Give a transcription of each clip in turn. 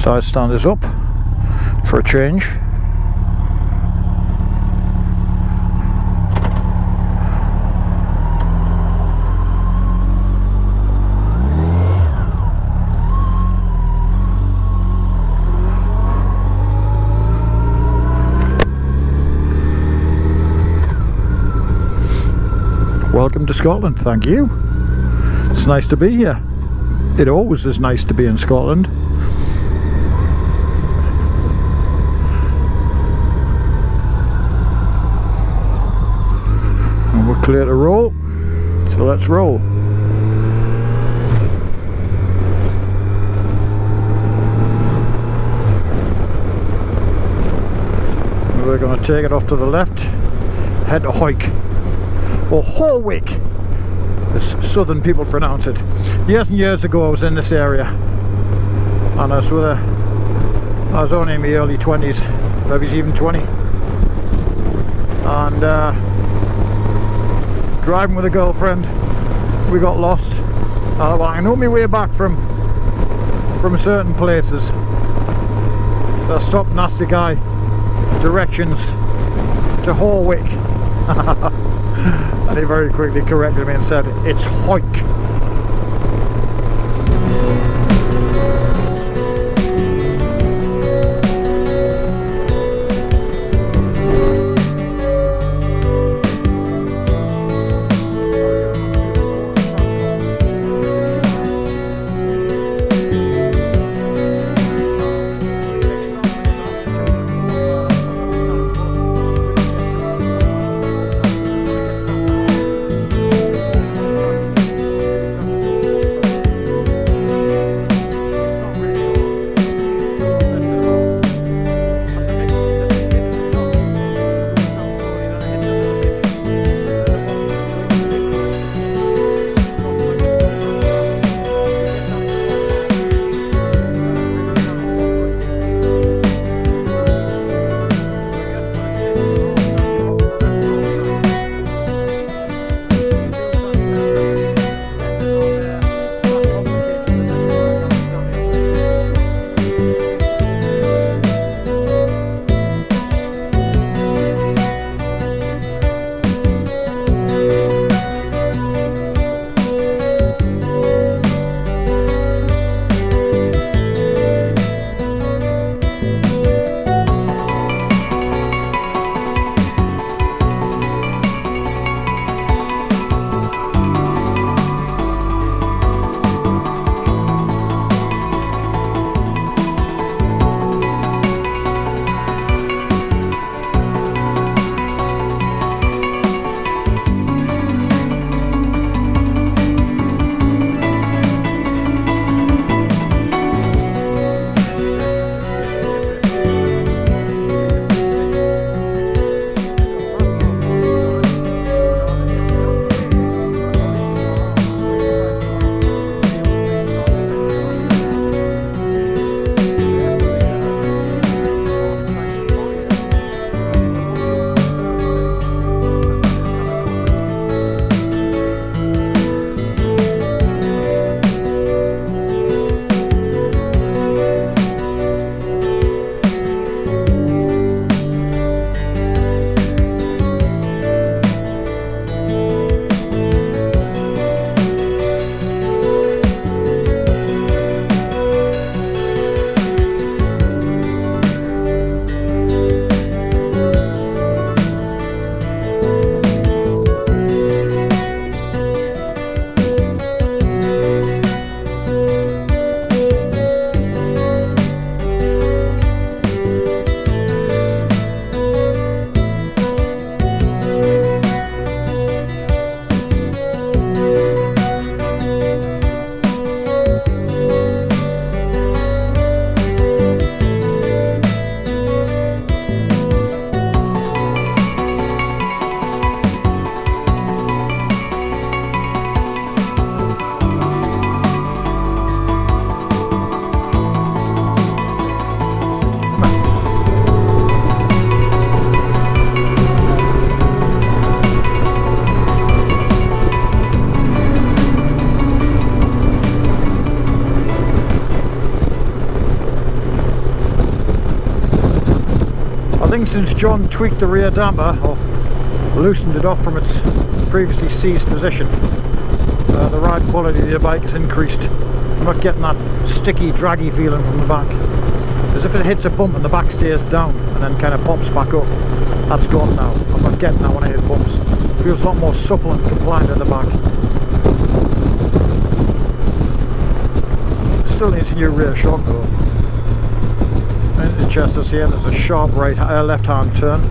Side stand is up for a change. Welcome to Scotland, thank you. It's nice to be here. It always is nice to be in Scotland. And we're clear to roll, so let's roll. We're going to take it off to the left, head to Hoyk, or Horwick, as southern people pronounce it. Years and years ago I was in this area, and I was only in my early 20s, maybe even 20, and driving with a girlfriend, we got lost. Well, I know my way back from certain places, so I stopped and asked the guy directions to Horwick. And he very quickly corrected me and said, it's Hoyk. since John tweaked the rear damper, or loosened it off from its previously seized position, the ride quality of the bike has increased. I'm not getting that sticky, draggy feeling from the back. As if it hits a bump and the back stays down and then kind of pops back up. That's gone now. I'm not getting that when I hit bumps. It feels a lot more supple and compliant in the back. Still needs a new rear shock though. Into Chester's here, there's a sharp left-hand turn.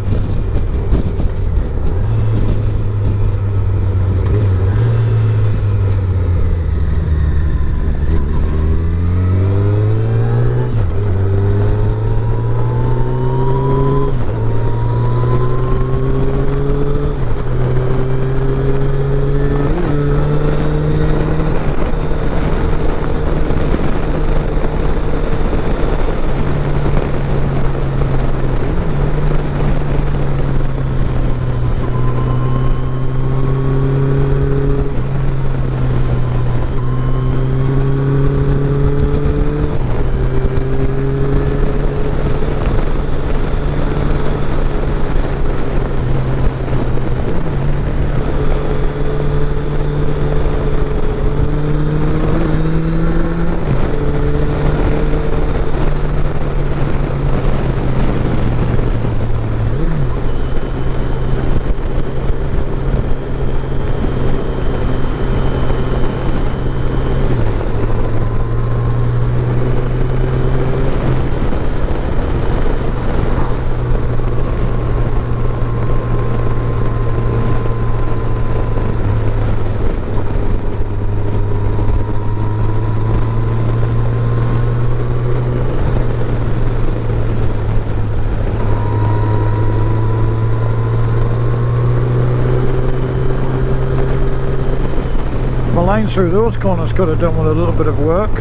Lines through those corners could have done with a little bit of work.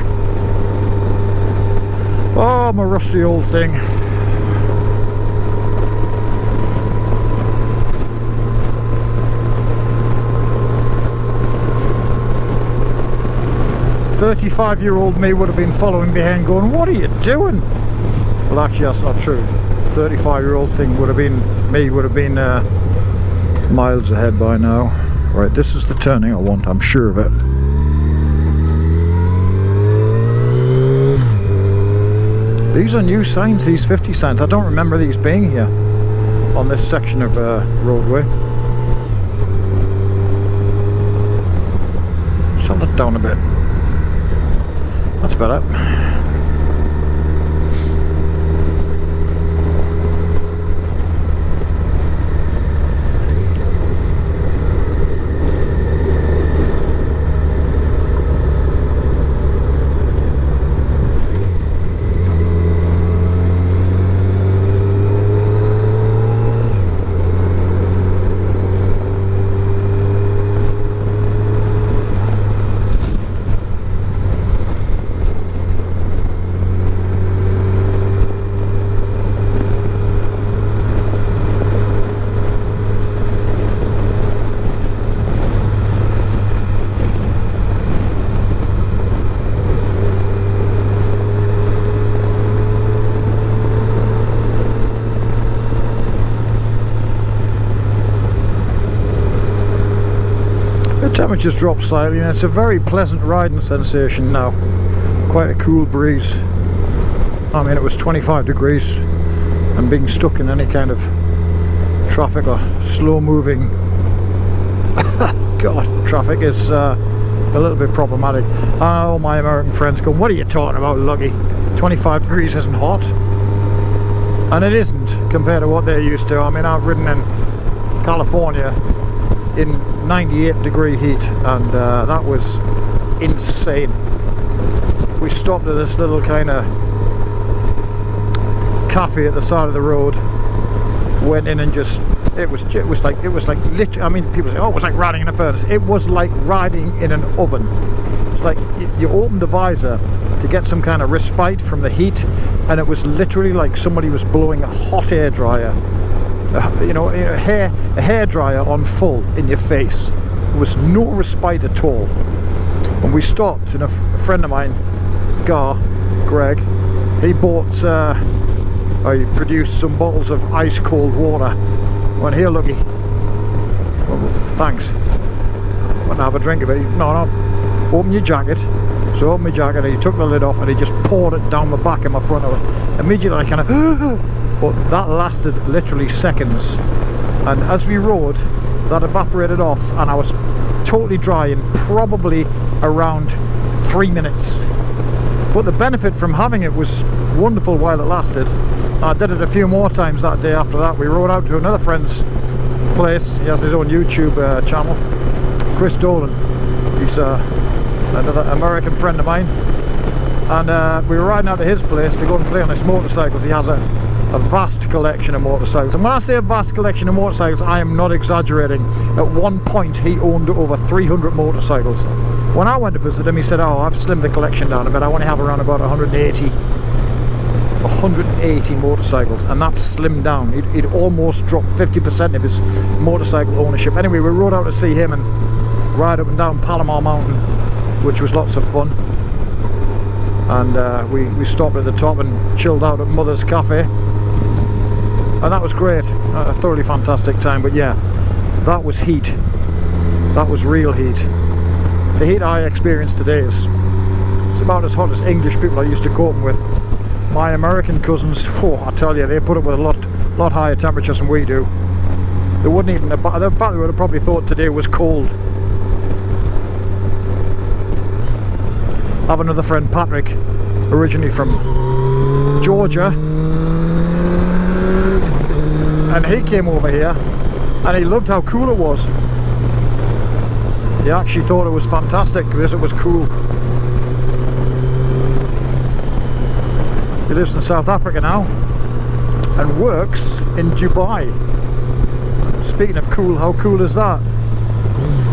Oh, my rusty old thing. "35-year-old me would have been following behind going, what are you doing?" Well, actually that's not true. 35-year-old thing would have been miles ahead by now. Right, this is the turning I want, I'm sure of it. These are new signs, these 50 signs. I don't remember these being here on this section of roadway. Slow that down a bit. That's better. Temperature's dropped slightly and it's a very pleasant riding sensation now. Quite a cool breeze. I mean, it was 25 degrees and being stuck in any kind of traffic or slow moving traffic is a little bit problematic. All my American friends go, what are you talking about, Lucky? 25 degrees isn't hot. And it isn't compared to what they're used to. I mean, I've ridden in California in 98 degree heat and that was insane. We stopped at this little kind of cafe at the side of the road, went in and just it was like literally, I mean, people say, oh, it was like riding in a furnace. It was like riding in an oven. It's like you open the visor to get some kind of respite from the heat, and it was literally like somebody was blowing a hot air dryer, a hair dryer on full in your face. There was no respite at all. When we stopped, and a friend of mine, Greg, he bought I produced some bottles of ice cold water. Went, here, looky. Well, thanks. Want to have a drink of it? No, no. Open your jacket. So I opened my jacket and he took the lid off and he just poured it down my back and my front of it. Immediately I kind of, but that lasted literally seconds. And as we rode, that evaporated off and I was totally dry in probably around 3 minutes. But the benefit from having it was wonderful while it lasted. I did it a few more times that day after that. We rode out to another friend's place. He has his own YouTube channel, Chris Dolan. He's another American friend of mine. And we were riding out to his place to go and play on his motorcycles. He has a vast collection of motorcycles. And when I say a vast collection of motorcycles, I am not exaggerating. At one point he owned over 300 motorcycles. When I went to visit him, he said, oh, I've slimmed the collection down a bit. I only have around about 180 motorcycles, and that's slimmed down. He'd almost dropped 50% of his motorcycle ownership. Anyway, we rode out to see him and ride up and down Palomar Mountain, which was lots of fun. And we stopped at the top and chilled out at Mother's Cafe, and that was great. A thoroughly fantastic time. But yeah, that was heat. That was real heat. The heat I experienced today is it's about as hot as English people are used to coping with. My American cousins, oh, I tell you, they put up with a lot higher temperatures than we do. They wouldn't even, in fact, they would have probably thought today was cold. I have another friend, Patrick, originally from Georgia, and he came over here and he loved how cool it was. He actually thought it was fantastic because it was cool. He lives in South Africa now and works in Dubai. Speaking of cool, how cool is that?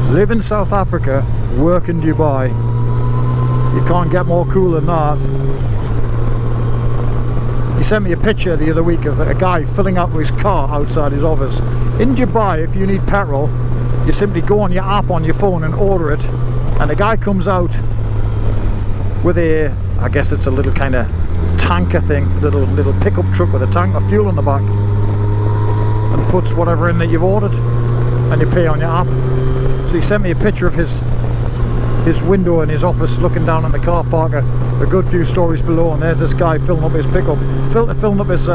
Live in South Africa, work in Dubai. You can't get more cool than that. He sent me a picture the other week of a guy filling up his car outside his office. In Dubai, if you need petrol, you simply go on your app on your phone and order it, and the guy comes out with a, I guess it's a little kind of tanker thing, little pickup truck with a tank of fuel on the back, and puts whatever in that you've ordered, and you pay on your app. So he sent me a picture of his window in his office looking down on the car park a good few stories below, and there's this guy filling up his pickup, filling up his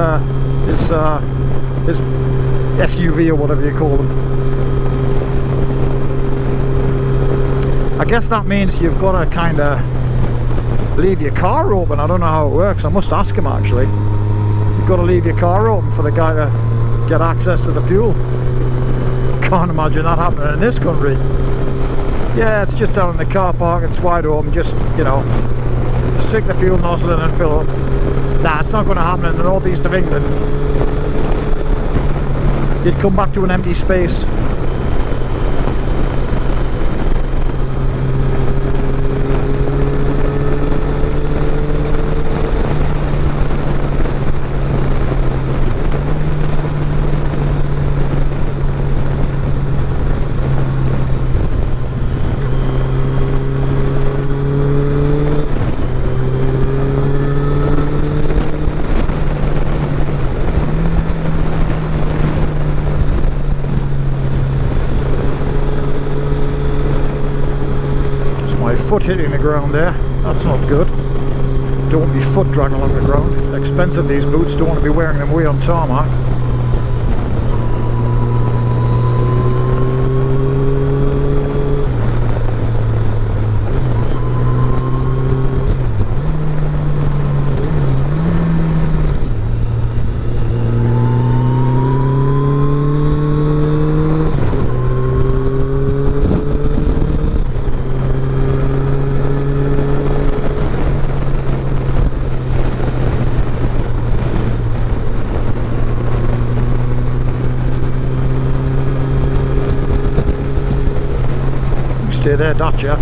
SUV or whatever you call them. I guess that means you've got to kind of leave your car open. I don't know how it works. I must ask him actually. You've got to leave your car open for the guy to get access to the fuel. Can't imagine that happening in this country. Yeah, it's just down in the car park, it's wide open, just, you know, stick the fuel nozzle in and fill up. Nah, it's not going to happen in the northeast of England. You'd come back to an empty space. Foot hitting the ground there, that's not good. Don't want your foot dragging along the ground. It's expensive, these boots, don't want to be wearing them way on tarmac. Stay there, Dacia.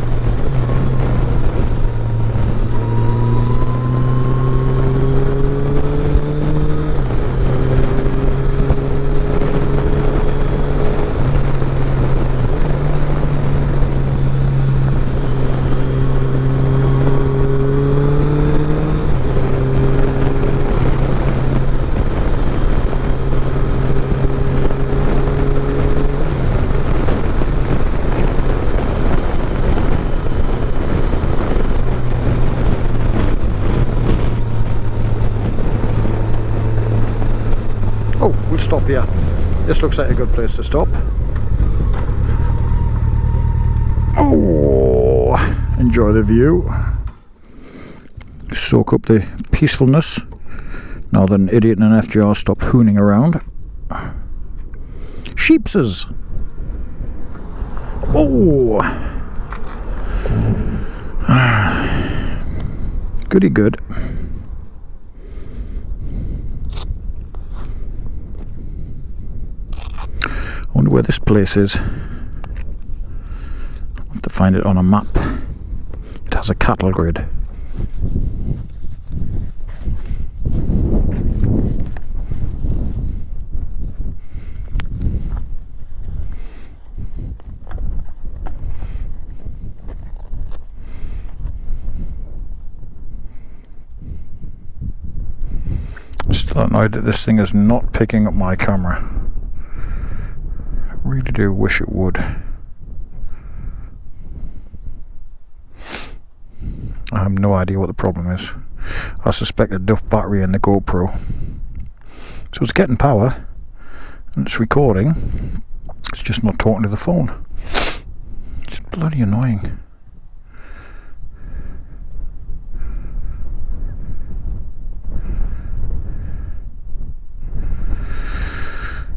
stop here. This looks like a good place to stop. Oh, enjoy the view. Soak up the peacefulness now that an idiot and an FJR stop hooning around. Sheepses. Oh, goody good. I wonder where this place is. I'll have to find it on a map. It has a cattle grid. Still annoyed that this thing is not picking up my camera. I really do wish it would. I have no idea what the problem is. I suspect a duff battery in the GoPro. So it's getting power and it's recording. It's just not talking to the phone. It's bloody annoying.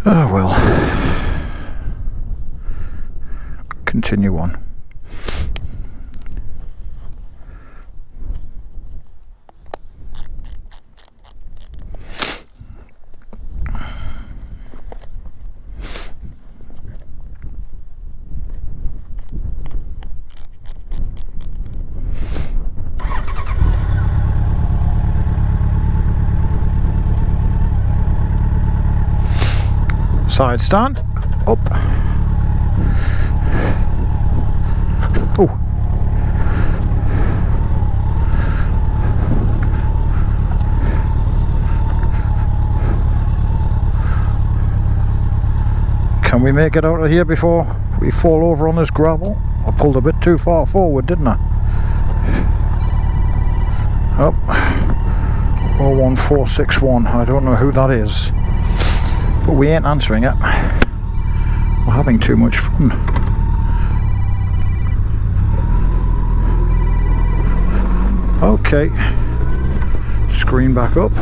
Oh well, continue on. Side stand, up. Oh. Can we make it out of here before we fall over on this gravel? I pulled a bit too far forward, didn't I? Oh. 01461, I don't know who that is. But we ain't answering it. We're having too much fun. Okay. Screen back up.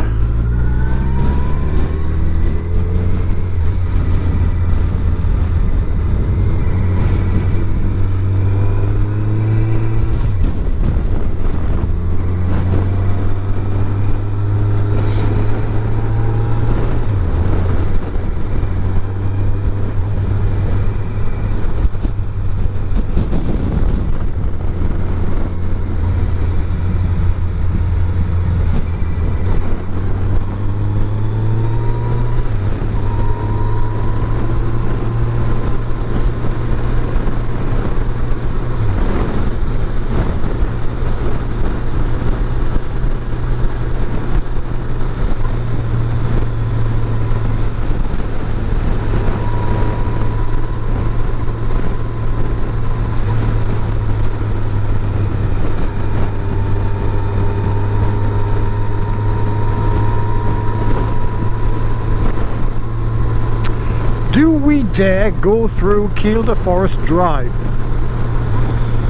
Do we dare go through Kielder Forest Drive?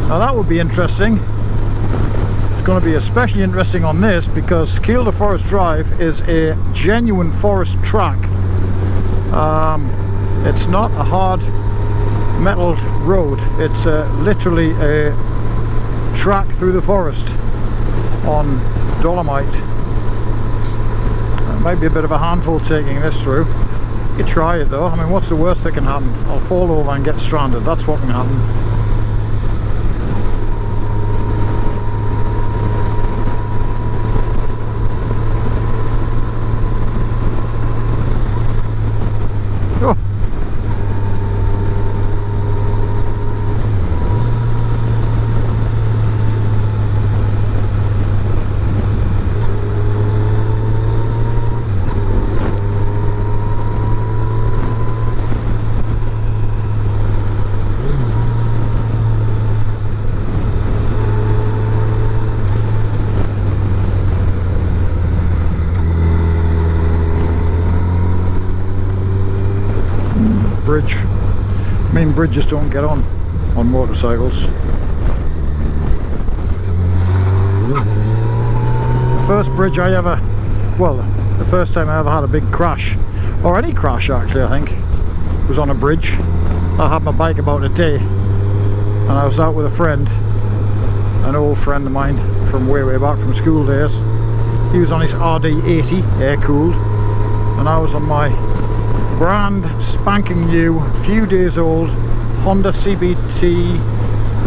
Now that would be interesting. It's going to be especially interesting on this because Kielder Forest Drive is a genuine forest track. It's not a hard metal road. It's literally a track through the forest on dolomite. It might be a bit of a handful taking this through. You could try it though. I mean, what's the worst that can happen? I'll fall over and get stranded. That's what can happen. bridges don't get on motorcycles. The first bridge I ever, well, the first time I ever had a big crash, or any crash actually, I think, was on a bridge. I had my bike about a day, and I was out with a friend, an old friend of mine from way back from school days. He was on his RD80 air cooled, and I was on my brand spanking new, few days old Honda CBT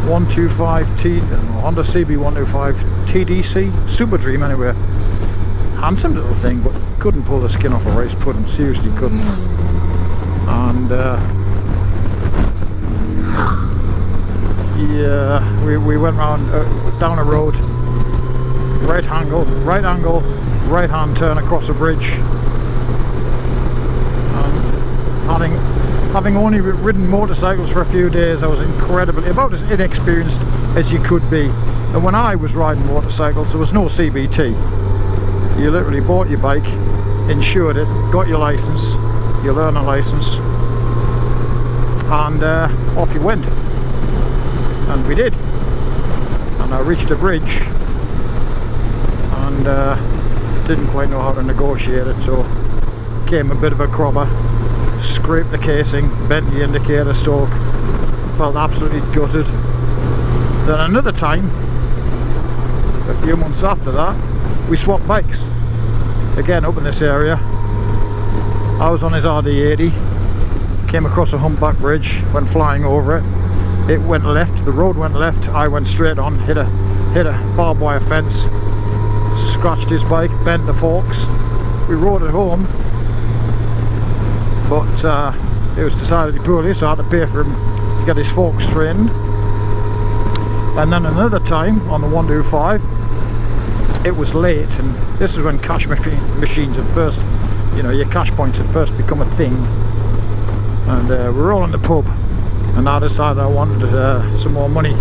125T, Honda CB125 TDC Super Dream anyway. Handsome little thing, but couldn't pull the skin off a rice pudding, seriously couldn't. And yeah, we went round down a road, right angle, right hand turn across a bridge. Having only ridden motorcycles for a few days, I was incredibly, about as inexperienced as you could be. And when I was riding motorcycles, there was no CBT. You literally bought your bike, insured it, got your license, your learner license, and off you went. And we did. And I reached a bridge and didn't quite know how to negotiate it, so came a bit of a crobber. Scraped the casing, bent the indicator stalk, felt absolutely gutted. Then another time, a few months after that, we swapped bikes. Again up in this area. I was on his RD80, came across a humpback bridge, went flying over it. It went left, the road went left, I went straight on, hit a barbed wire fence, scratched his bike, bent the forks. We rode it home. But it was decidedly poorly, so I had to pay for him to get his forks straightened. And then another time on the 125, it was late, and this is when cash machines had first, you know, your cash points had first become a thing. And we were all in the pub, and I decided I wanted some more money.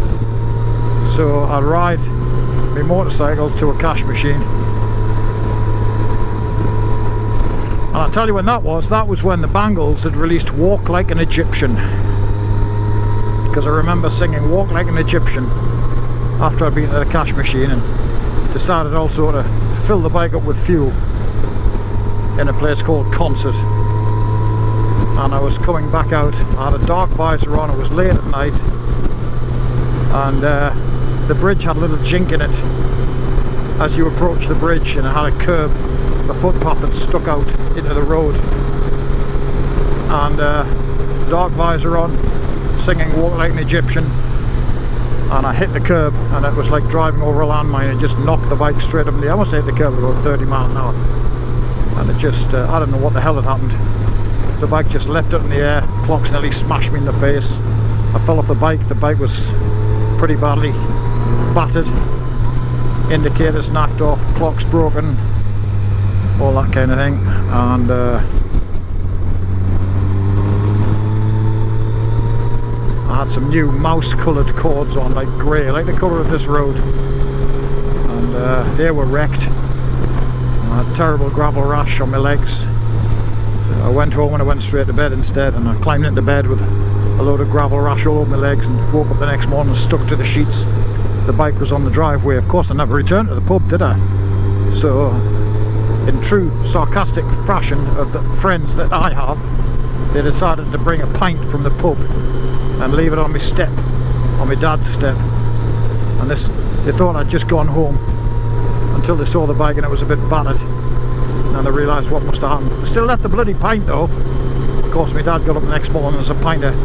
So I'd ride my motorcycle to a cash machine. And I'll tell you when that was when the Bangles had released Walk Like an Egyptian. Because I remember singing Walk Like an Egyptian after I'd been to the cash machine, and decided also to fill the bike up with fuel in a place called Concert. And I was coming back out, I had a dark visor on, it was late at night, and the bridge had a little jink in it as you approach the bridge, and it had a curb, the footpath that stuck out into the road. And dark visor on, singing Walk Like an Egyptian, and I hit the curb, and it was like driving over a landmine. It just knocked the bike straight up in the air. I must have hit the curb at about 30 miles an hour, and it just I don't know what the hell had happened. The bike just leapt up in the air, clocks nearly smashed me in the face. I fell off the bike was pretty badly battered, indicators knocked off, clocks broken, all that kind of thing. And I had some new mouse coloured cords on, like grey, like the colour of this road, and they were wrecked. I had terrible gravel rash on my legs. So I went home and I went straight to bed instead, and I climbed into bed with a load of gravel rash all over my legs, and woke up the next morning and stuck to the sheets. The bike was on the driveway. Of course I never returned to the pub, did I? So in true sarcastic fashion of the friends that I have, they decided to bring a pint from the pub and leave it on my step, on my dad's step. And they thought I'd just gone home, until they saw the bike and it was a bit battered, and they realised what must have happened. They still left the bloody pint though. Of course my dad got up the next morning, there's a pint of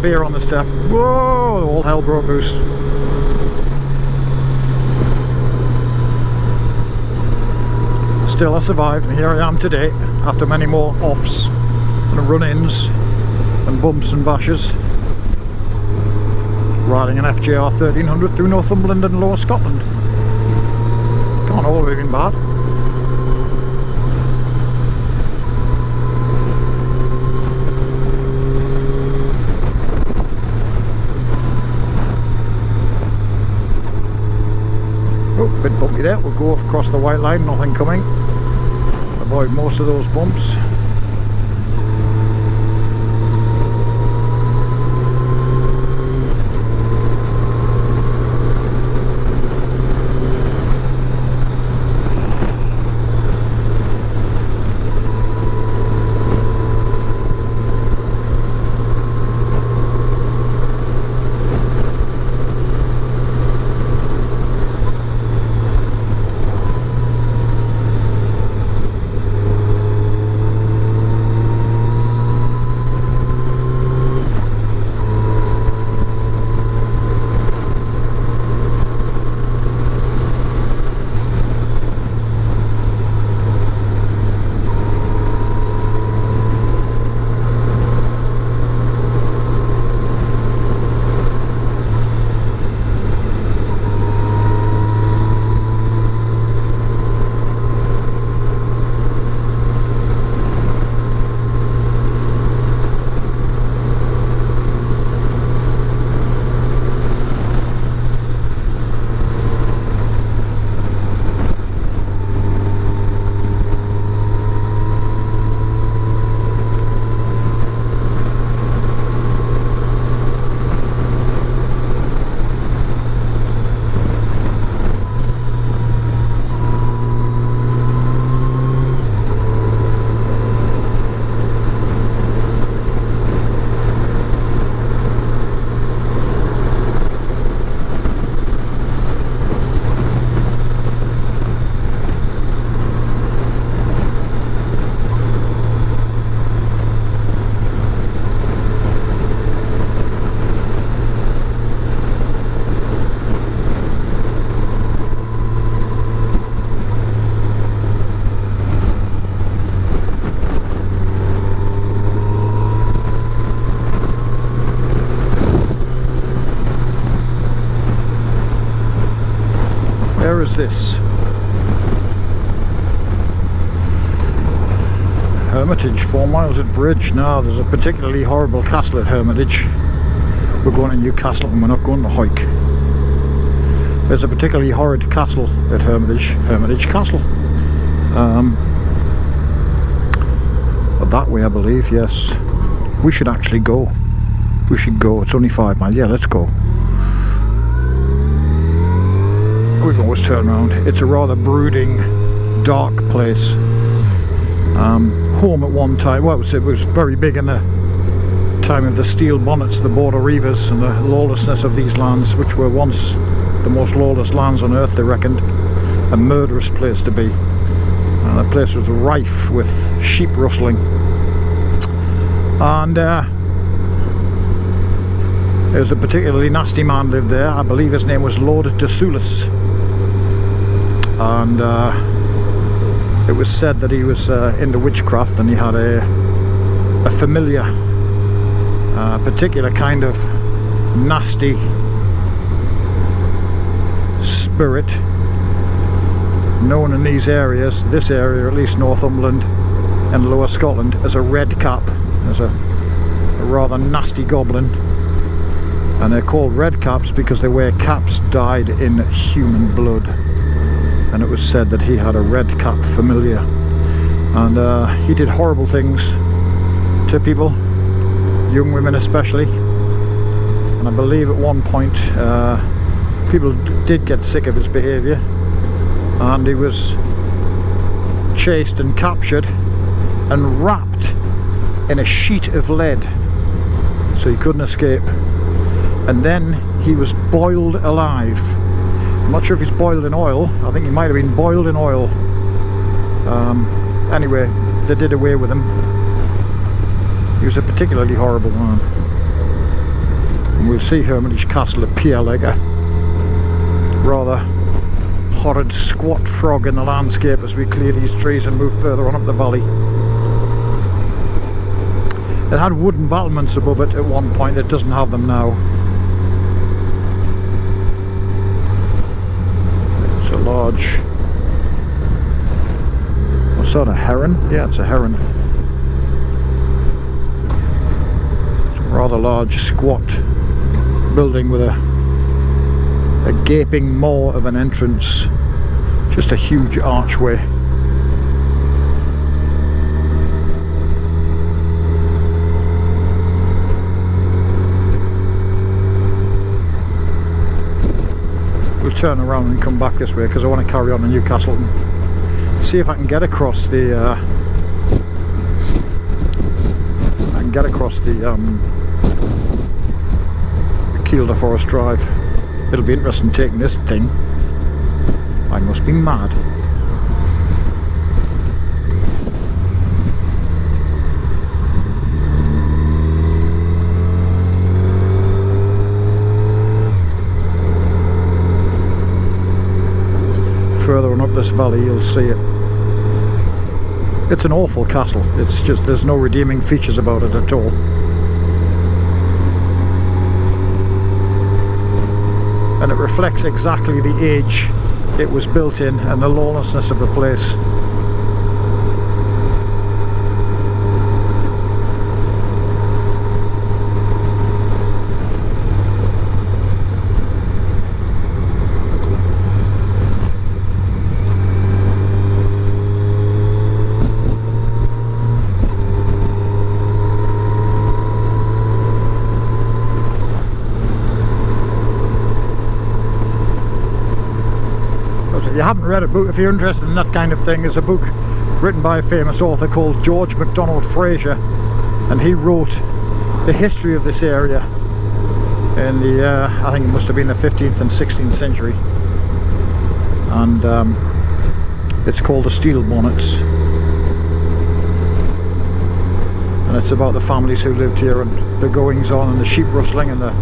beer on the step. Whoa, all hell broke loose. Still I survived, and here I am today, after many more offs and run-ins and bumps and bashes, riding an FJR 1300 through Northumberland and Lower Scotland. Can't all have been bad. Oh, a bit bumpy there. We'll go across the white line, nothing coming. Avoid most of those bumps. is this? Hermitage, 4 miles at Bridge. Now there's a particularly horrible castle at Hermitage. We're going to Newcastle and we're not going to Hawick. There's a particularly horrid castle at Hermitage, Hermitage Castle. But that way I believe, yes. We should actually go. We should go. It's only 5 miles. Yeah, let's go. We can always turn around. It's a rather brooding, dark place. Home at one time. Well, it was very big in the time of the steel bonnets, the border reivers, and the lawlessness of these lands, which were once the most lawless lands on earth, they reckoned. A murderous place to be. And the place was rife with sheep rustling. And there was a particularly nasty man lived there. I believe his name was Lord de Soulis. And it was said that he was into witchcraft, and he had a familiar, particular kind of nasty spirit known in these areas, this area at least, Northumberland and Lower Scotland, as a red cap, as a rather nasty goblin. And they're called red caps because they wear caps dyed in human blood. And it was said that he had a red cap familiar, and he did horrible things to people, young women especially. And I believe at one point people did get sick of his behaviour, and he was chased and captured and wrapped in a sheet of lead so he couldn't escape. And then he was boiled alive. I'm not sure if he's boiled in oil. I think he might have been boiled in oil. Anyway, they did away with him. He was a particularly horrible man. And we'll see Hermitage Castle appear like a rather horrid squat frog in the landscape as we clear these trees and move further on up the valley. It had wooden battlements above it at one point. It doesn't have them now. It's a large, what's that, a heron? Yeah, it's a heron. It's a rather large squat building with a gaping maw of an entrance. Just a huge archway. We'll turn around and come back this way because I want to carry on to Newcastle and see if I can get across the Kielder Forest Drive. It'll be interesting taking this thing. I must be mad. Further on up this valley you'll see it. It's an awful castle. It's just, there's no redeeming features about it at all. And it reflects exactly the age it was built in and the lawlessness of the place. If you haven't read a book, if you're interested in that kind of thing, there's a book written by a famous author called George MacDonald Fraser, and he wrote the history of this area in the I think it must have been the 15th and 16th century, and it's called The Steel Bonnets, and it's about the families who lived here and the goings on and the sheep rustling and the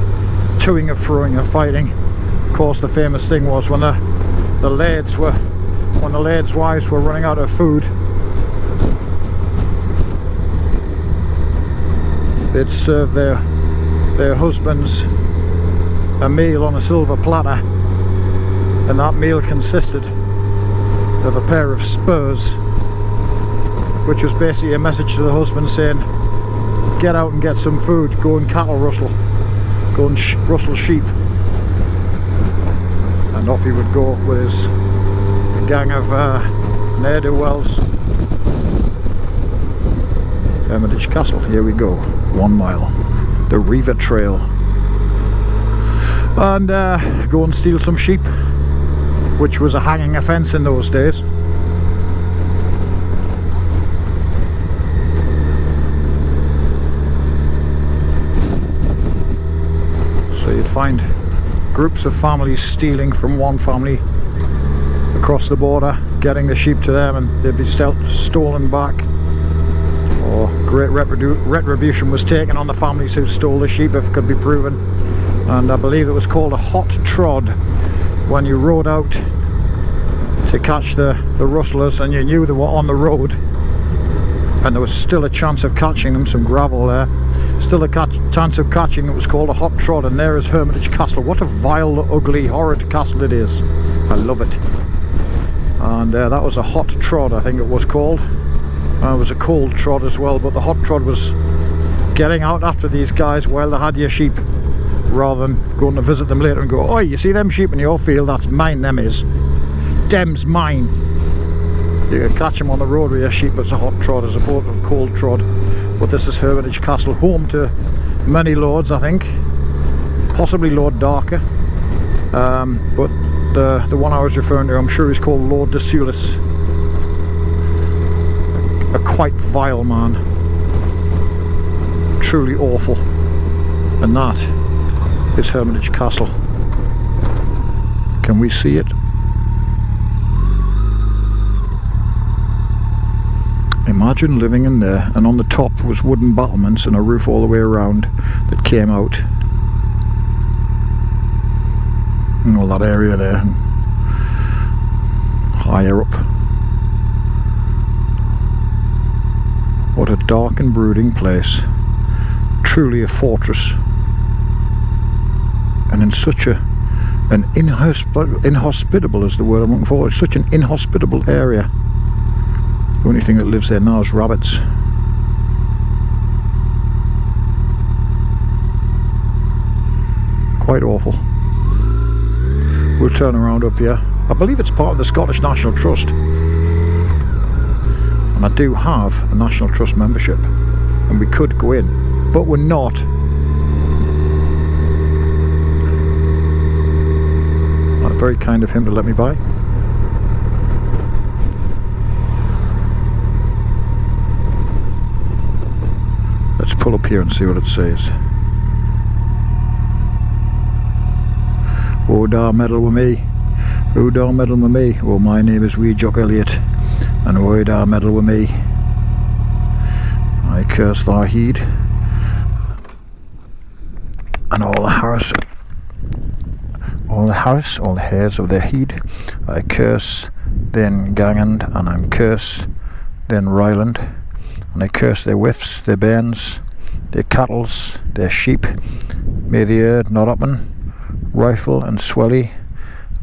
toing and froing and fighting. Of course, the famous thing was when the lairds wives were running out of food, they'd serve their husbands a meal on a silver platter, and that meal consisted of a pair of spurs, which was basically a message to the husband saying, get out and get some food, go and cattle rustle, go and rustle sheep. And off he would go with his gang of ne'er-do-wells. Hermitage Castle, here we go, 1 mile, the Riva Trail. And go and steal some sheep, which was a hanging offence in those days. So you'd find groups of families stealing from one family across the border, getting the sheep to them, and they'd be stolen back. Or great retribution was taken on the families who stole the sheep if it could be proven. And I believe it was called a hot trod when you rode out to catch the rustlers and you knew they were on the road and there was still a chance of catching them, some gravel there, still a chance of catching. It was called a hot trod, and there is Hermitage Castle. What a vile, ugly, horrid castle it is. I love it. And that was a hot trod, I think it was called. It was a cold trod as well, but the hot trod was getting out after these guys while they had your sheep, rather than going to visit them later and go, oh, you see them sheep in your field? That's mine, them is. Dem's mine. You can catch them on the road with your sheep, but it's a hot trod as opposed to a cold trod. But this is Hermitage Castle, home to many lords, I think. Possibly Lord Darker. But the one I was referring to, I'm sure he's called Lord de Sulis. A quite vile man. Truly awful. And that is Hermitage Castle. Can we see it? Imagine living in there, and on the top was wooden battlements and a roof all the way around that came out. And all that area there, and higher up. What a dark and brooding place. Truly a fortress. And in such an inhospitable is the word I'm looking for. It's such an inhospitable area. The only thing that lives there now is rabbits. Quite awful. We'll turn around up here. I believe it's part of the Scottish National Trust. And I do have a National Trust membership. And we could go in. But we're not. Very kind of him to let me by. Let's pull up here and see what it says. Oh, dar meddle with me. Oh, dar meddle with me. Oh, my name is Wee Jock Elliot. And oh, dar meddle with me. I curse thy heed. And all the harass. All the hairs of their heed, I curse then Gangand, and I'm curse then Ryland, and I curse their whiffs, their bairns, their cattles, their sheep, may the earth not open, rifle and swelly,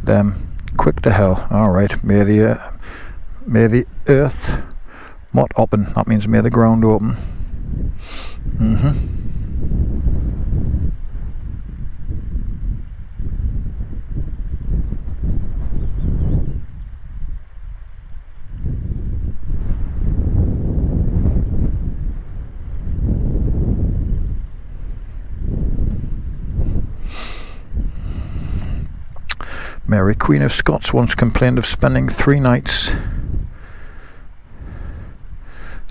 them quick to hell. Alright, may the earth not open, that means may the ground open. Mary, Queen of Scots, once complained of spending 3 nights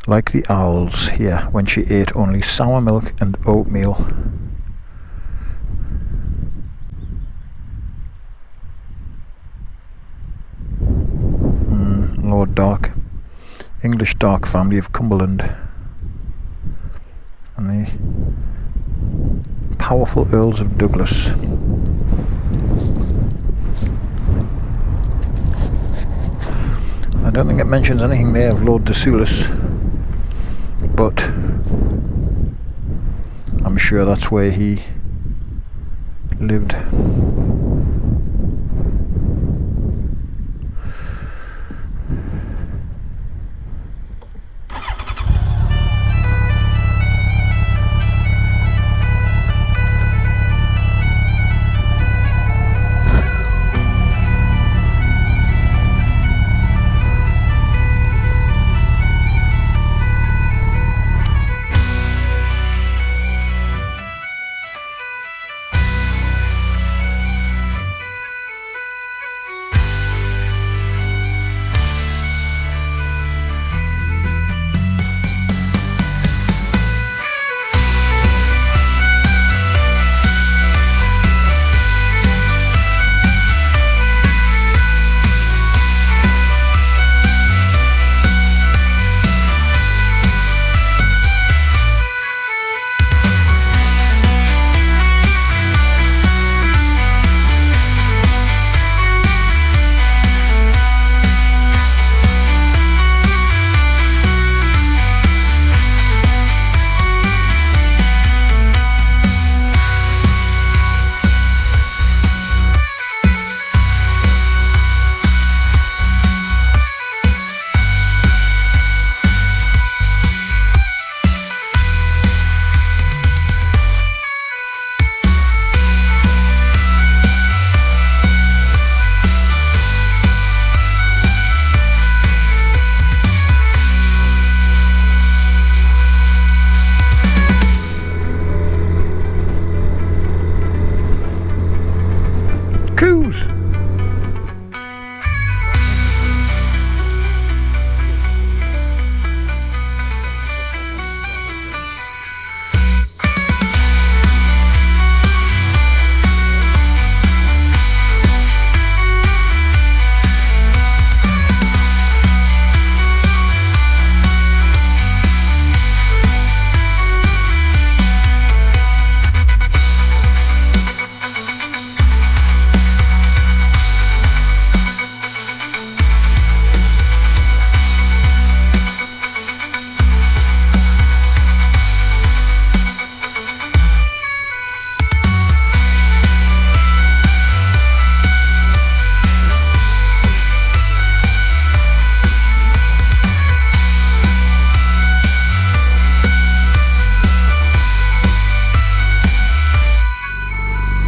like the owls here when she ate only sour milk and oatmeal. Lord Dark, English Dark family of Cumberland, and the powerful Earls of Douglas. I don't think it mentions anything there of Lord de Sulis, but I'm sure that's where he lived.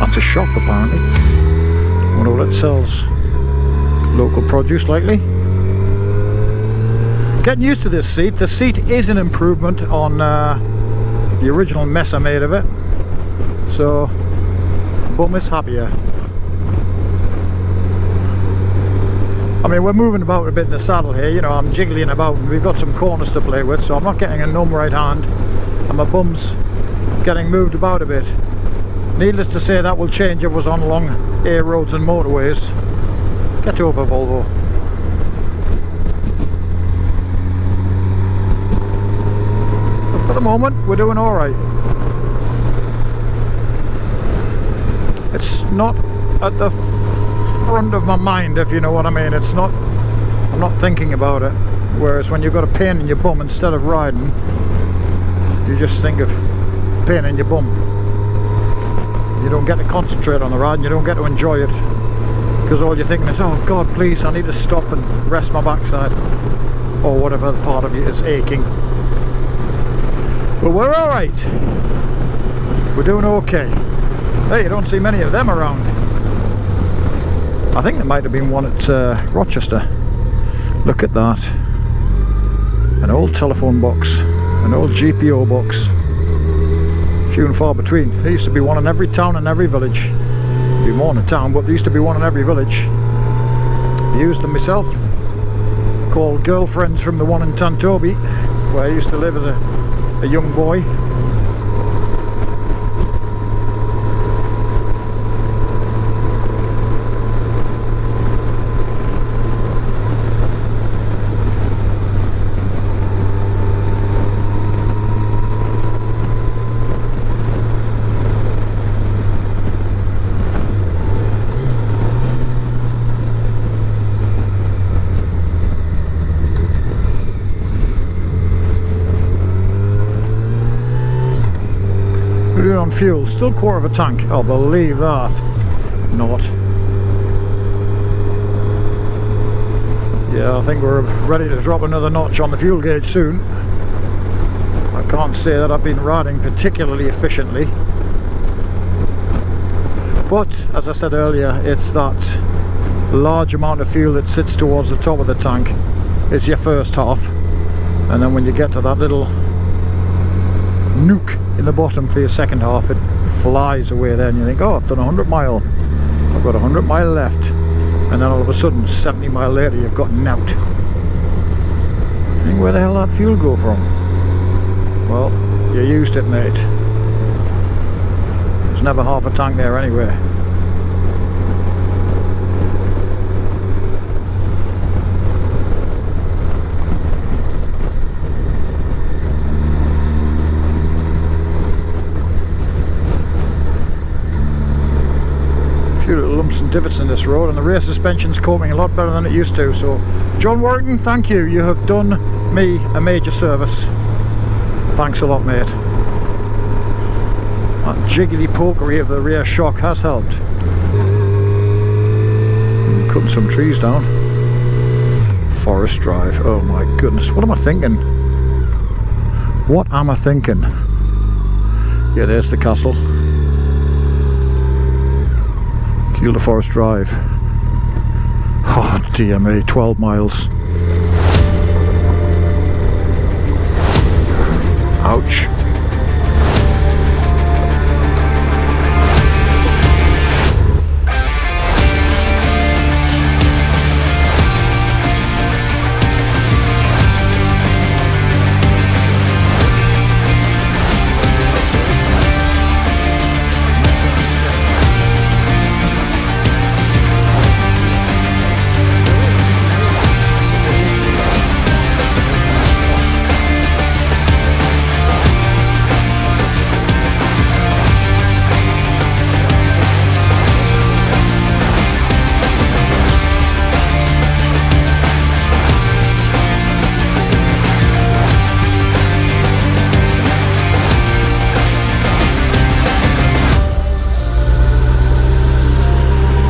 That's a shop apparently. Wonder what it sells. Local produce likely. Getting used to this seat. The seat is an improvement on the original mess I made of it. So, bum is happier. I mean, we're moving about a bit in the saddle here, you know, I'm jiggling about and we've got some corners to play with, so I'm not getting a numb right hand and my bum's getting moved about a bit. Needless to say, that will change if I was on long A roads and motorways. Get over, Volvo. But for the moment, we're doing alright. It's not at the front of my mind, if you know what I mean. It's not, I'm not thinking about it. Whereas when you've got a pain in your bum, instead of riding, you just think of pain in your bum. You don't get to concentrate on the ride and you don't get to enjoy it, because all you're thinking is, oh God, please, I need to stop and rest my backside, or whatever the part of you is aching. But we're alright. We're doing okay. Hey, you don't see many of them around. I think there might have been one at Rochester. Look at that. An old telephone box, an old GPO box. Few and far between. There used to be one in every town and every village. There'd be more in a town, but there used to be one in every village. I used them myself. Called Girlfriends from the one in Tantobi, where I used to live as a young boy. On fuel, still quarter of a tank. I'll believe that. Not. Yeah, I think we're ready to drop another notch on the fuel gauge soon. I can't say that I've been riding particularly efficiently, but as I said earlier, it's that large amount of fuel that sits towards the top of the tank is your first half, and then when you get to that little nuke in the bottom for your second half, it flies away there and you think, oh, I've done 100 mile, I've got 100 mile left, and then all of a sudden 70 mile later you've got nout. And where the hell that fuel go from? Well, you used it, mate. There's never half a tank there anyway. Little lumps and divots in this road, and the rear suspension's coping a lot better than it used to. So John Warrington, thank you. You have done me a major service. Thanks a lot, mate. That jiggly pokery of the rear shock has helped. Cutting some trees down. Forest Drive. Oh my goodness, what am I thinking? What am I thinking? Yeah, there's the castle. Kielder Forest Drive. Oh dear me, 12 miles. Ouch.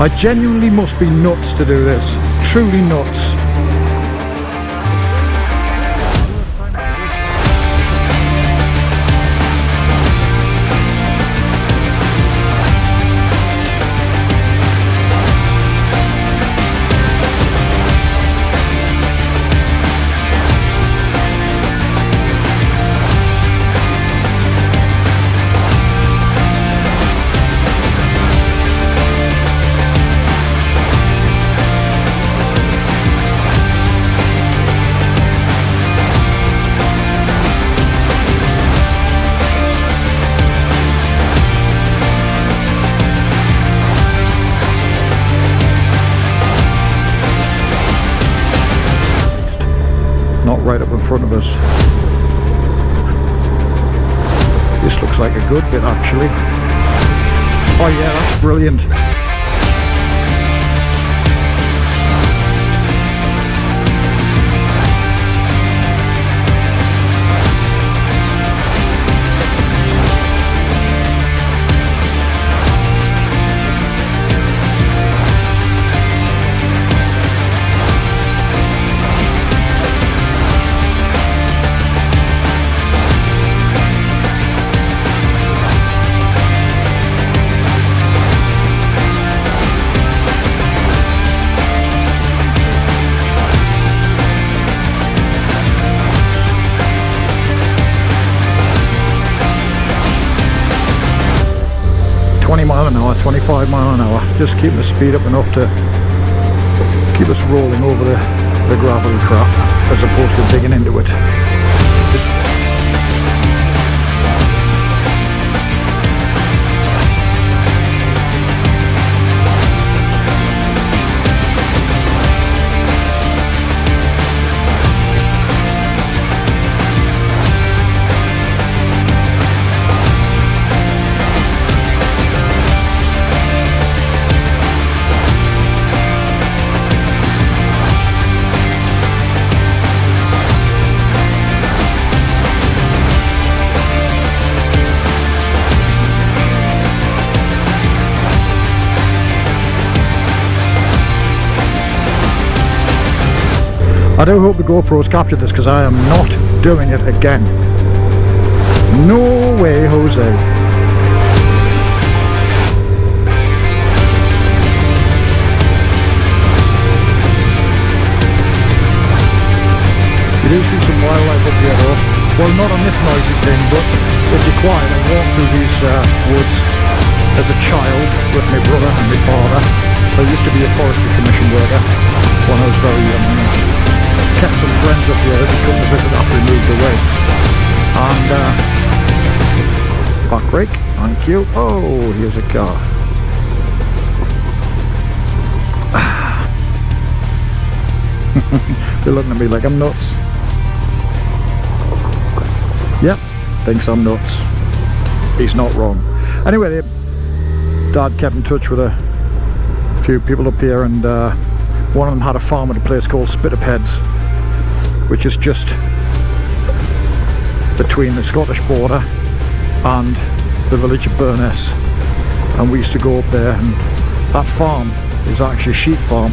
I genuinely must be nuts to do this. Truly nuts. right up in front of us. This looks like a good bit actually. Oh yeah, that's brilliant. Mile an hour, 25 mile an hour, just keeping the speed up enough to keep us rolling over the gravelly crap as opposed to digging into it. I do hope the GoPro's captured this because I am not doing it again. No way, Jose. You do see some wildlife up here though. Well, not on this noisy thing, but if you're quiet, I walked through these woods as a child with my brother and my father. I used to be a forestry commission worker when I was very young. Kept some friends up here that come to visit after we moved away. And back brake, thank you. Oh, here's a car. They're looking at me like I'm nuts. Yep, thinks I'm nuts. He's not wrong. Anyway, Dad kept in touch with a few people up here, and one of them had a farm at a place called Spitalheads, which is just between the Scottish border and the village of Burness. And we used to go up there, and that farm is actually a sheep farm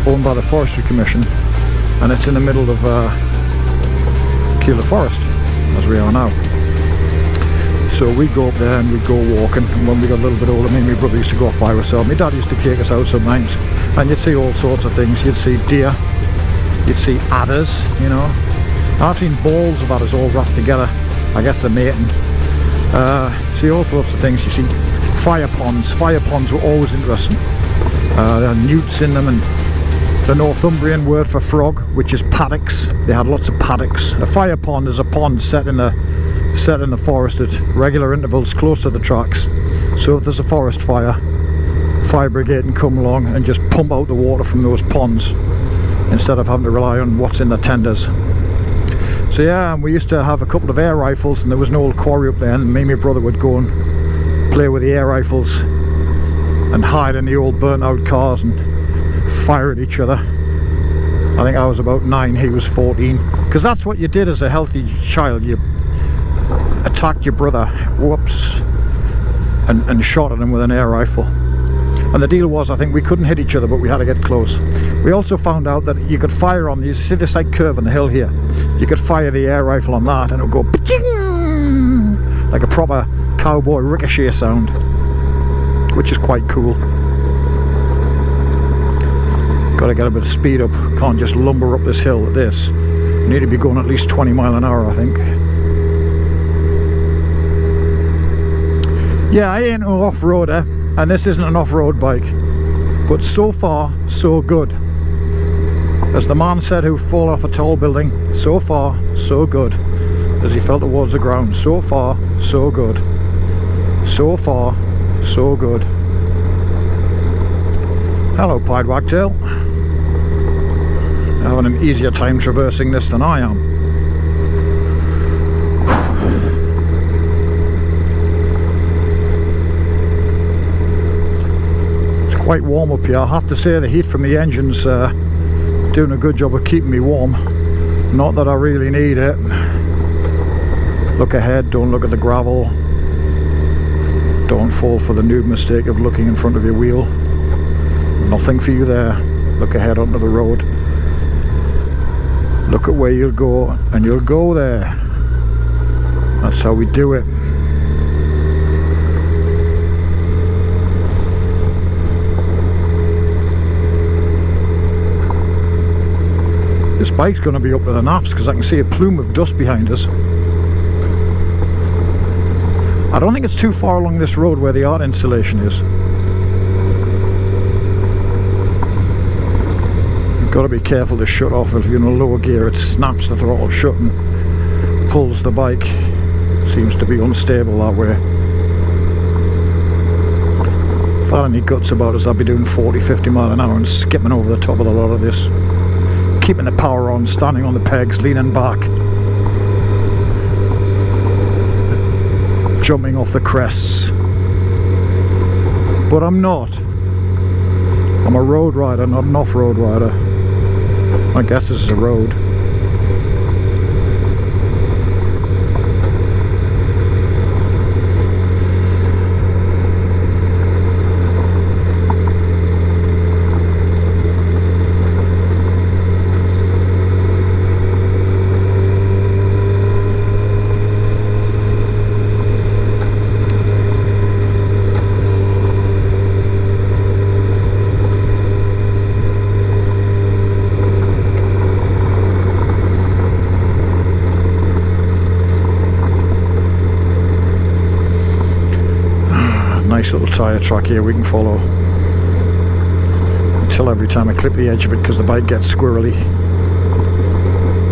owned by the Forestry Commission, and it's in the middle of Kielder Forest, as we are now. So we'd go up there and we'd go walking, and when we got a little bit older, me and my brother used to go off by ourselves. My dad used to take us out sometimes, and you'd see all sorts of things. You'd see deer, you'd see adders, you know. I've seen balls of adders all wrapped together. I guess they're mating. See all sorts of things. You see fire ponds. Fire ponds were always interesting. There are newts in them, and the Northumbrian word for frog, which is paddocks. They had lots of paddocks. A fire pond is a pond set in the forest at regular intervals close to the tracks. So if there's a forest fire, fire brigade can come along and just pump out the water from those ponds instead of having to rely on what's in the tenders. So yeah, and we used to have a couple of air rifles, and there was an old quarry up there, and me and my brother would go and play with the air rifles and hide in the old burnt out cars and fire at each other. I think I was about 9, he was 14, because that's what you did as a healthy child. You attacked your brother, whoops, and shot at him with an air rifle. And the deal was, I think we couldn't hit each other, but we had to get close. We also found out that you could fire on these. See this like curve on the hill here? You could fire the air rifle on that, and it would go pa-ching, like a proper cowboy ricochet sound, which is quite cool. Got to get a bit of speed up. Can't just lumber up this hill at this. Need to be going at least 20 mile an hour, I think. Yeah, I ain't an off-roader, and this isn't an off-road bike, but so far so good. As the man said who fell off a tall building, so far so good. As he fell towards the ground, so far so good. So far so good. Hello, Pied Wagtail. having an easier time traversing this than I am. It's quite warm up here. I have to say the heat from the engine's doing a good job of keeping me warm. Not that I really need it. Look ahead, don't look at the gravel. Don't fall for the noob mistake of looking in front of your wheel. Nothing for you there. Look ahead onto the road. Look at where you'll go, and you'll go there. That's how we do it. This bike's going to be up to the naffs because I can see a plume of dust behind us. I don't think it's too far along this road where the art installation is. You've got to be careful to shut off. If you're in a lower gear, it snaps the throttle shut and pulls the bike. Seems to be unstable that way. If I had any guts about us, I'd be doing 40-50 mile an hour and skipping over the top of a lot of this. Keeping the power on, standing on the pegs, leaning back. Jumping off the crests. But I'm not. I'm a road rider, not an off-road rider. I guess this is a road. Nice little tyre track here we can follow. Until every time I clip the edge of it because the bike gets squirrely.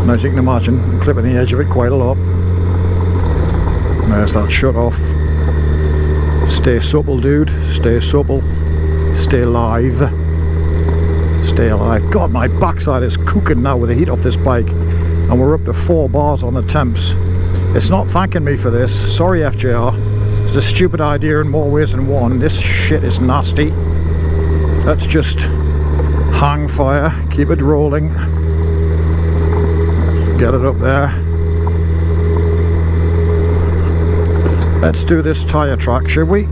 And as you can imagine, I'm clipping the edge of it quite a lot. There's that shut off. Stay supple, dude. Stay supple. Stay lithe. Stay alive. God, my backside is cooking now with the heat off this bike. And we're up to 4 bars on the temps. It's not thanking me for this. Sorry, FJR. It's a stupid idea in more ways than one. This shit is nasty. Let's just hang fire, keep it rolling, get it up there. Let's do this tyre track, should we?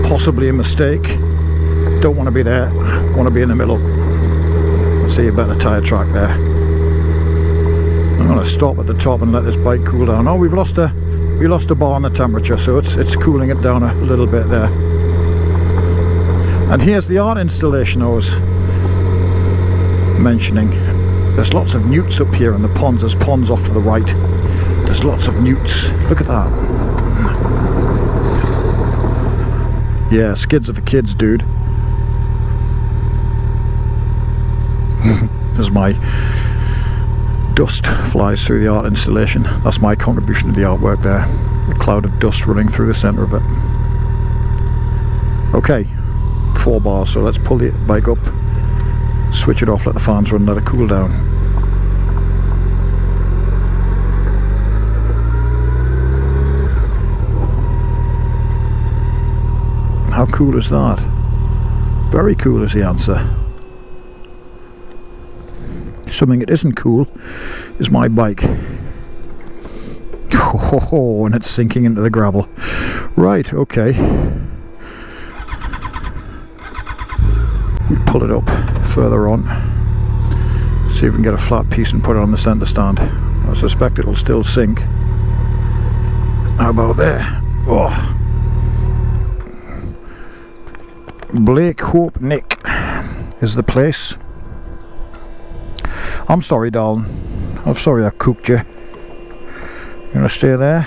Possibly a mistake. Don't want to be there, want to be in the middle. See a better tyre track there. I'm going to stop at the top and let this bike cool down. Oh, we lost a bar on the temperature, so it's cooling it down a little bit there. And here's the art installation I was mentioning. There's lots of newts up here in the ponds. There's ponds off to the right. There's lots of newts. Look at that. Yeah, skids are the kids, dude. There's my dust flies through the art installation. That's my contribution to the artwork there. The cloud of dust running through the centre of it. Okay, 4 bars, so let's pull the bike up, switch it off, let the fans run, let it cool down. How cool is that? Very cool is the answer. Something that isn't cool is my bike. Oh, and it's sinking into the gravel. Right, okay. We pull it up further on. See if we can get a flat piece and put it on the centre stand. I suspect it'll still sink. How about there? Oh. Blakehope Nick is the place. I'm sorry, darling. I'm sorry I cooked you. You gonna stay there?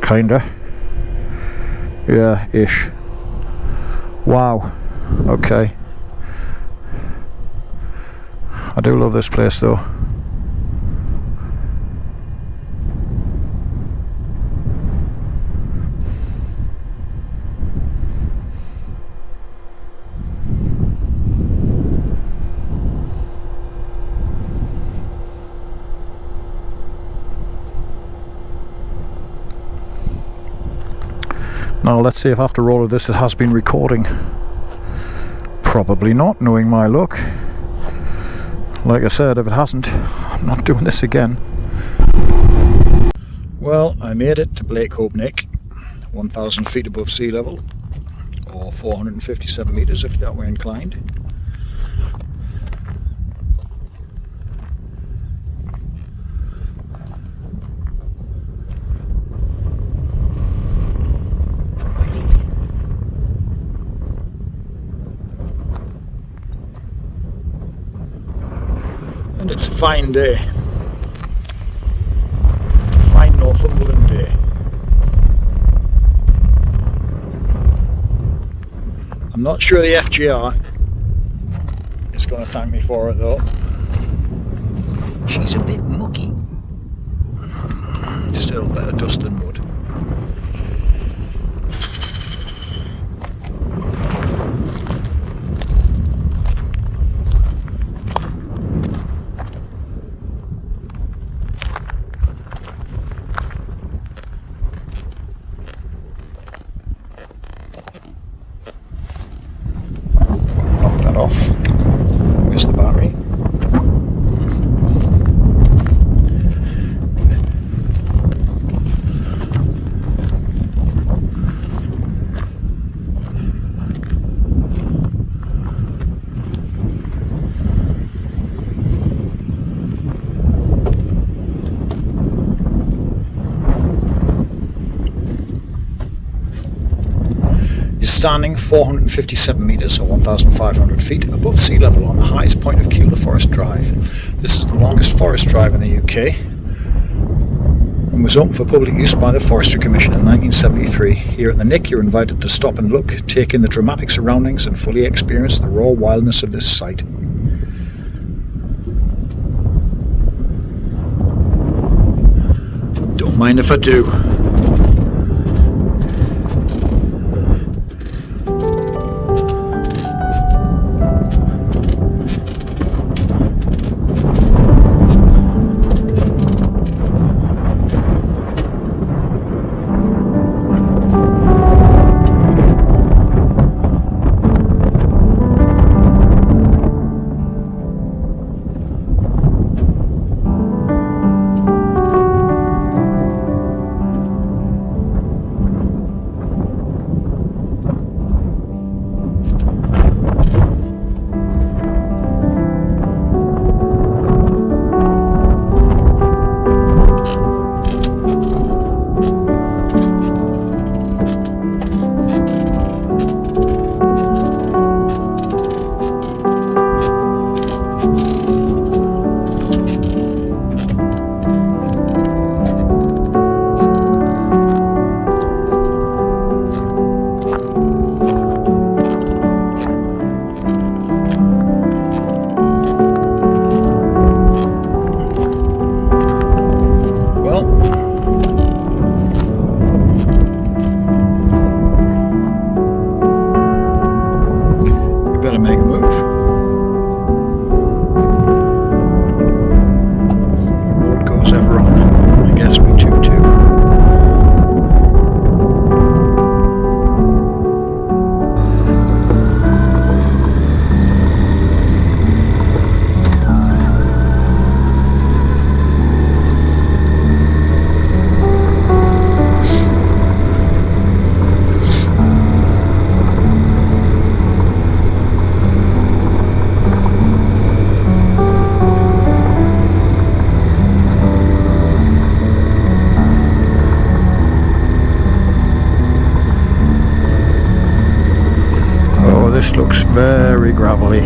Kinda. Yeah, ish. Wow. Okay. I do love this place though. Now let's see if after all of this it has been recording. Probably not, knowing my luck. Like I said, if it hasn't, I'm not doing this again. Well, I made it to Blakehope Nick, 1,000 feet above sea level, or 457 metres if that were inclined. And it's a fine day. Fine Northumberland day. I'm not sure the FJR is going to thank me for it though. She's a bit mucky. Still better dust than mud. Off. Where's the battery? Standing 457 metres or 1,500 feet above sea level on the highest point of Kielder Forest Drive. This is the longest forest drive in the UK and was opened for public use by the Forestry Commission in 1973. Here at the Nick you're invited to stop and look, take in the dramatic surroundings and fully experience the raw wildness of this site. Don't mind if I do. Better make a move. The road goes ever on. I guess we do too. This looks very gravelly.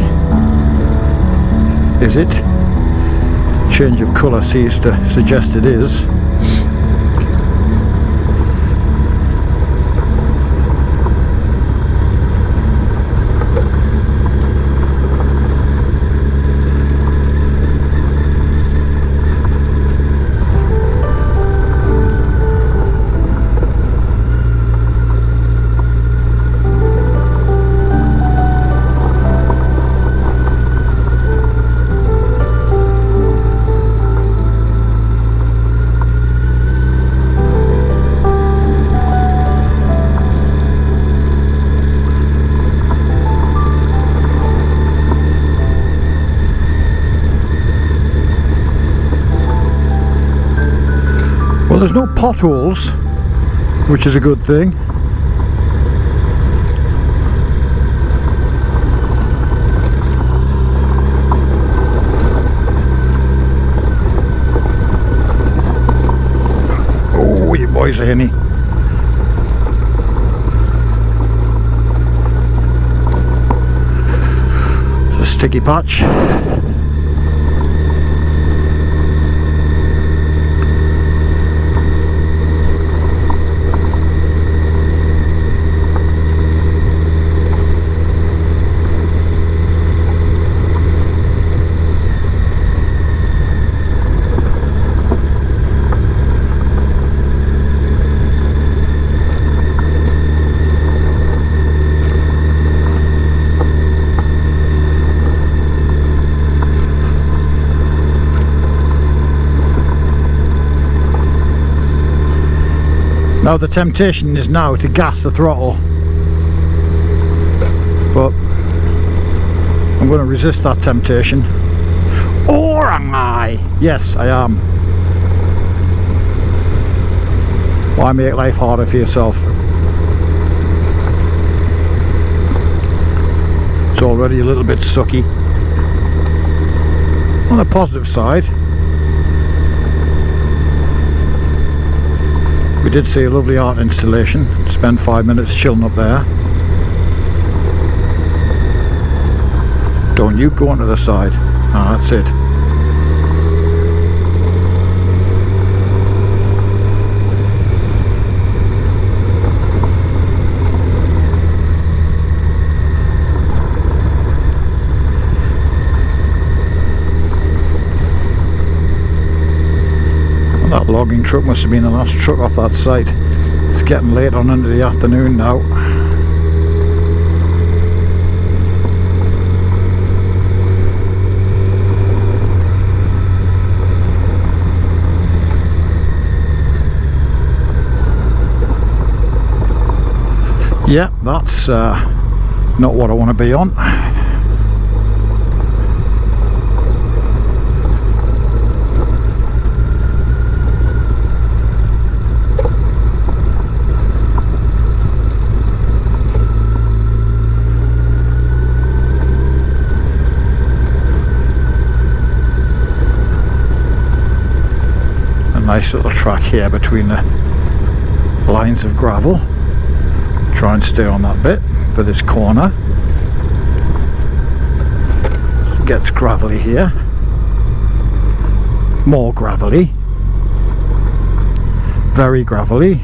Is it? Change of colour seems to suggest it is. Well, there's no potholes, which is a good thing. Oh, you boys are henny. It's a sticky patch. Now the temptation is now to gas the throttle, but I'm going to resist that temptation. Or am I? Yes, I am. Why make life harder for yourself? It's already a little bit sucky. On the positive side, we did see a lovely art installation. Spent 5 minutes chilling up there. Don't you go onto the side. Ah, that's it. That logging truck must have been the last truck off that site. It's getting late on into the afternoon now. Yeah, that's not what I want to be on. Nice little track here between the lines of gravel. Try and stay on that bit for this corner. It gets gravelly here. More gravelly. Very gravelly.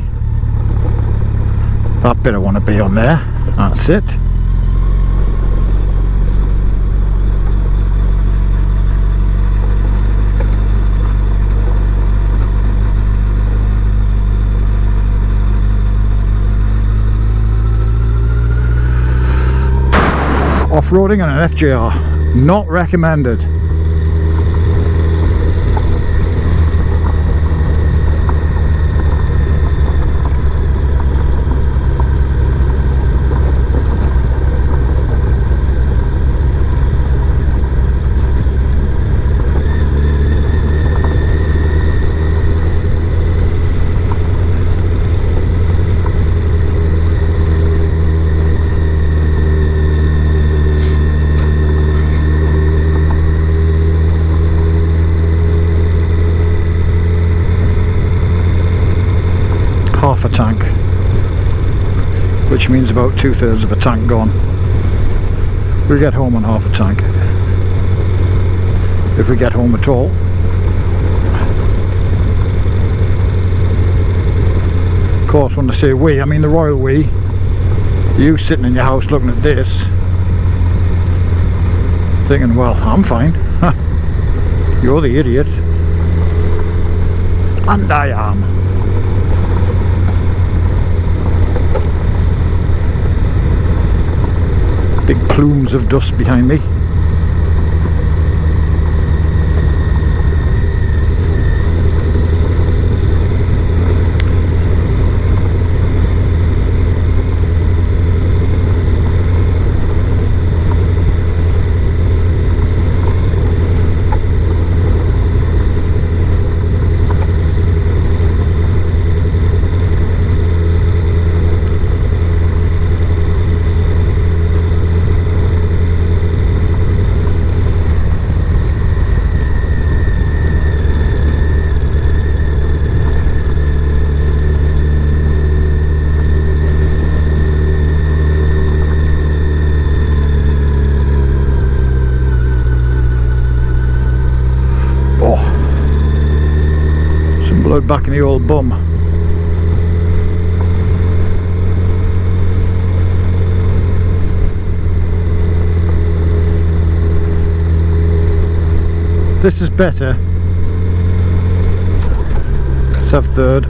That bit I want to be on there. That's it. Off-roading on an FJR, not recommended. Half a tank, which means about 2/3 of the tank gone. We'll get home on half a tank, if we get home at all. Of course, when I say we, I mean the royal we. You sitting in your house looking at this, thinking, well, I'm fine. You're the idiot. And I am. Big plumes of dust behind me. back in the old bum. This is better. Let's have third.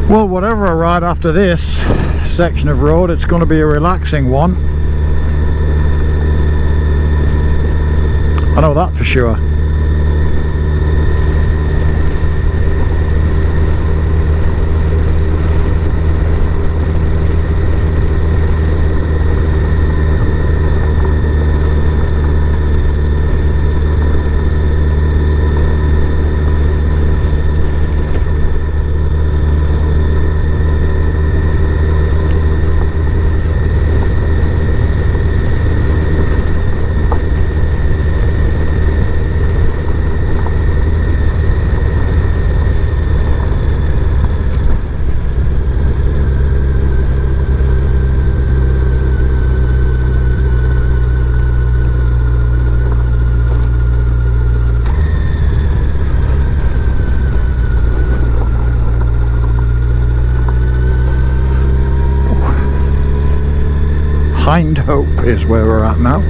Well, whatever I ride after this section of road, it's going to be a relaxing one. I know that for sure. Hope is where we're at now.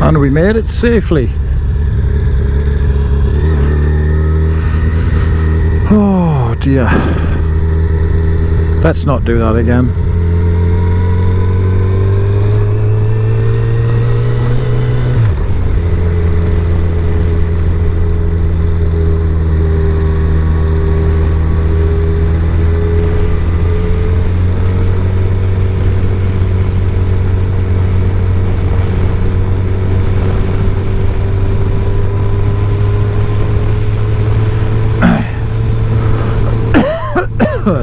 And we made it safely. Oh dear. Let's not do that again.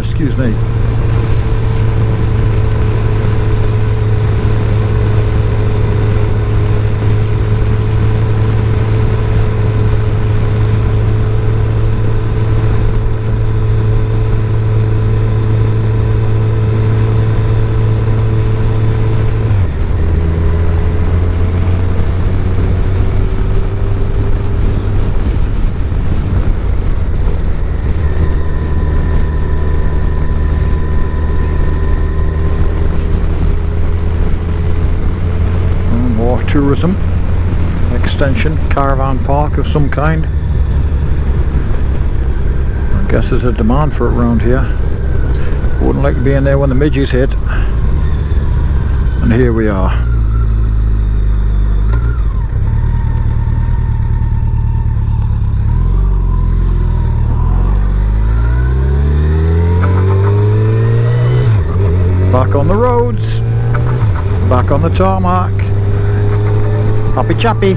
Excuse me. tourism extension, caravan park of some kind. I guess there's a demand for it around here. Wouldn't like to be in there when the midges hit. And here we are. Back on the roads, back on the tarmac. Happy chappy,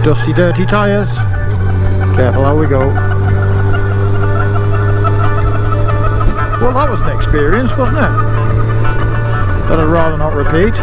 dusty dirty tyres. Careful how we go. Well, that was an experience, wasn't it? That I'd rather not repeat.